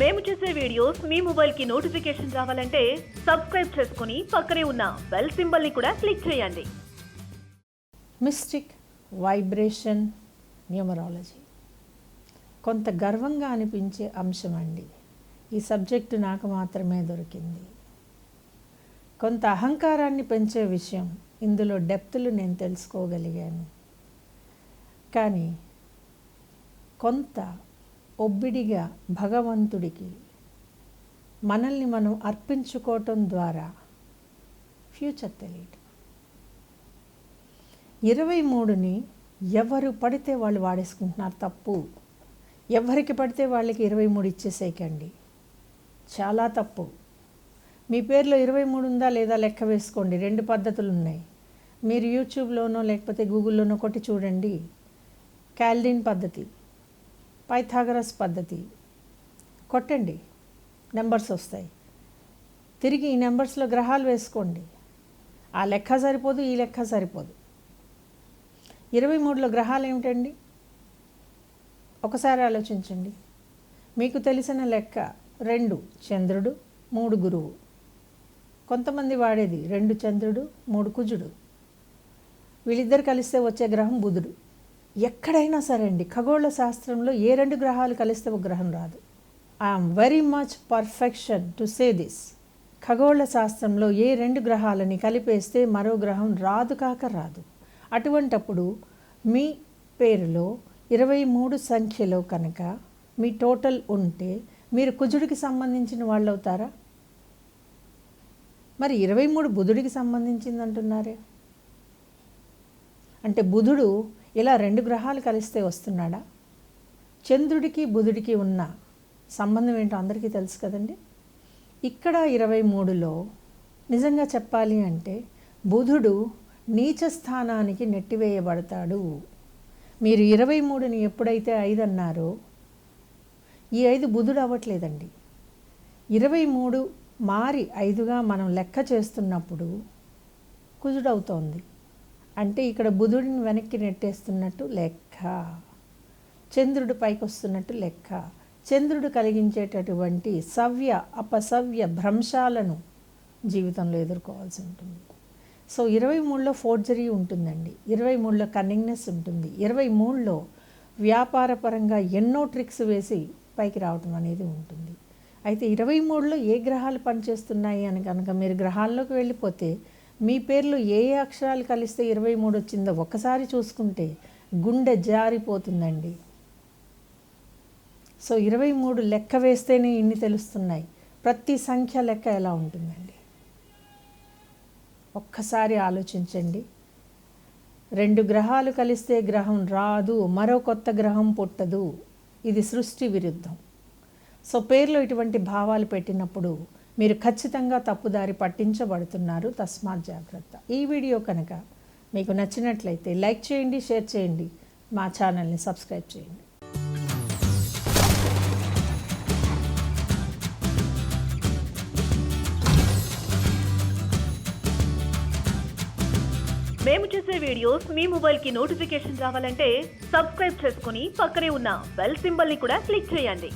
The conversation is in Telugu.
మేము చేసే వీడియోస్ మీ మొబైల్ కి నోటిఫికేషన్ రావాలంటే సబ్స్క్రైబ్ చేసుకుని పక్కనే ఉన్న బెల్ సింబల్ ని కూడా క్లిక్ చేయండి. మిస్టిక్ వైబ్రేషన్ న్యూమరాలజీ కొంత గర్వంగా అనిపించే అంశం అండి. ఈ సబ్జెక్టు నాకు మాత్రమే దొరికింది. కొంత అహంకారాన్ని పెంచే విషయం. ఇందులో డెప్త్లు నేను తెలుసుకోగలిగాను. కానీ కొంత ఒబ్బిడిగా భగవంతుడికి మనల్ని మనం అర్పించుకోవటం ద్వారా ఫ్యూచర్ తెలియటం. 23ని ఎవరు పడితే వాళ్ళు వాడేసుకుంటున్నారు. తప్పు. ఎవరికి పడితే వాళ్ళకి 23 ఇచ్చేసేయకండి. చాలా తప్పు. మీ పేరులో 23 ఉందా లేదా లెక్క వేసుకోండి. 2 పద్ధతులు ఉన్నాయి. మీరు యూట్యూబ్లోనో లేకపోతే గూగుల్లోనో కొట్టి చూడండి. క్యాల్డిన్ పద్ధతి, పైథాగరస్ పద్ధతి కొట్టండి, నెంబర్స్ వస్తాయి. తిరిగి ఈ నెంబర్స్లో గ్రహాలు వేసుకోండి. ఆ లెక్క సరిపోదు, ఈ లెక్క సరిపోదు. 23లో గ్రహాలు ఏమిటండి? ఒకసారి ఆలోచించండి. మీకు తెలిసిన లెక్క 2 చంద్రుడు, 3 గురువు. కొంతమంది వాడేది 2 చంద్రుడు, 3 కుజుడు. వీళ్ళిద్దరు కలిస్తే వచ్చే గ్రహం బుధుడు. ఎక్కడైనా సరే అండి, ఖగోళ శాస్త్రంలో ఏ 2 గ్రహాలు కలిస్తే ఒక గ్రహం రాదు. I'm very much perfection to say this. ఖగోళ శాస్త్రంలో ఏ 2 గ్రహాలని కలిపేస్తే మరో గ్రహం రాదు కాక రాదు. అటువంటప్పుడు మీ పేరులో 23 సంఖ్యలో కనుక మీ టోటల్ ఉంటే మీరు కుజుడికి సంబంధించిన వాళ్ళు అవుతారా? మరి 23 బుధుడికి సంబంధించింది అంటున్నారే. అంటే బుధుడు ఇలా 2 గ్రహాలు కలిస్తే వస్తున్నాడా? చంద్రుడికి బుధుడికి ఉన్న సంబంధం ఏంటో అందరికీ తెలుసు కదండి. ఇక్కడ 23లో నిజంగా చెప్పాలి అంటే బుధుడు నీచ స్థానానికి నెట్టివేయబడతాడు. మీరు 23ని ఎప్పుడైతే 5 అన్నారో ఈ 5 బుధుడు అవ్వట్లేదండి. 23 మారి 5గా మనం లెక్క చేస్తున్నప్పుడు కుజుడు అవుతోంది. అంటే ఇక్కడ బుధుడిని వెనక్కి నెట్టేస్తున్నట్టు లెక్క, చంద్రుడు పైకి వస్తున్నట్టు లెక్క. చంద్రుడు కలిగించేటటువంటి సవ్య అపసవ్య భ్రంశాలను జీవితంలో ఎదుర్కోవాల్సి ఉంటుంది. సో 23లో ఫోర్జరీ ఉంటుందండి. 23లో కన్నింగ్నెస్ ఉంటుంది. 23లో వ్యాపారపరంగా ఎన్నో ట్రిక్స్ వేసి పైకి రావటం అనేది ఉంటుంది. అయితే 23లో ఏ గ్రహాలు పనిచేస్తున్నాయి అని కనుక మీరు గ్రహాల్లోకి వెళ్ళిపోతే మీ పేర్లు ఏ అక్షరాలు కలిస్తే 23 వచ్చిందో ఒక్కసారి చూసుకుంటే గుండె జారిపోతుందండి. సో 23 లెక్క వేస్తేనే ఇన్ని తెలుస్తున్నాయి. ప్రతి సంఖ్య లెక్క ఎలా ఉంటుందండి ఒక్కసారి ఆలోచించండి. 2 గ్రహాలు కలిస్తే గ్రహం రాదు, మరో కొత్త గ్రహం పుట్టదు. ఇది సృష్టి విరుద్ధం. సో పేర్లో ఇటువంటి భావాలు పెట్టినప్పుడు మీరు ఖచ్చితంగా తప్పుదారి పట్టించబడుతున్నారు. తస్మాత్ జాగ్రత్త. ఈ వీడియో కనుక మీకు నచ్చినట్లయితే లైక్ చేయండి, షేర్ చేయండి, మా ఛానల్ని సబ్స్క్రైబ్ చేయండి. మేము చేసే వీడియోస్ మీ మొబైల్ కి నోటిఫికేషన్ రావాలంటే సబ్స్క్రైబ్ చేసుకుని పక్కనే ఉన్న బెల్ సింబల్ ని కూడా క్లిక్ చేయండి.